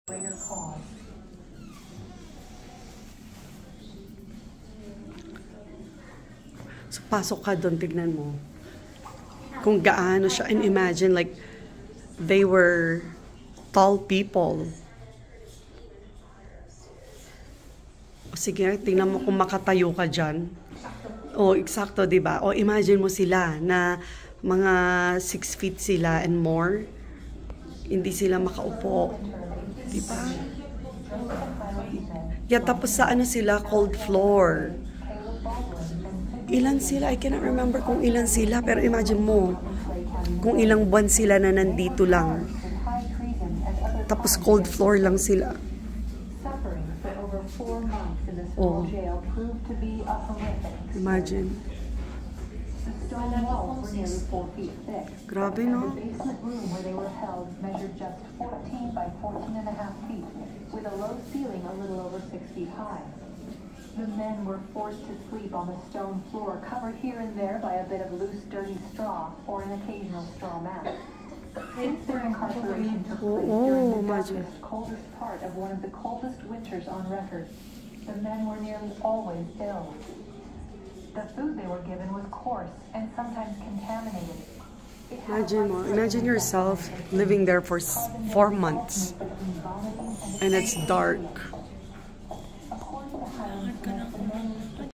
So, pasok ka doon, tignan mo. Kung gaano siya. And imagine, like, they were tall people. O, sige, tingnan mo kung makatayo ka dyan. O, eksakto, diba? O, imagine mo sila na mga 6 feet sila and more. Hindi sila makaupo. Diba? Yeah, tapos sa ano sila, cold floor. Ilan sila? I cannot remember kung ilan sila. Pero imagine mo, kung ilang buwan sila na nandito lang. Tapos cold floor lang sila. Oh. Imagine. Grabe, no? The men were forced to sleep on the stone floor, covered here and there by a bit of loose, dirty straw or an occasional straw mat. Since their incarceration took place during the darkest, coldest part of one of the coldest winters on record, the men were nearly always ill. The food they were given was coarse and sometimes contaminated. Imagine yourself living there for 4 months and it's dark.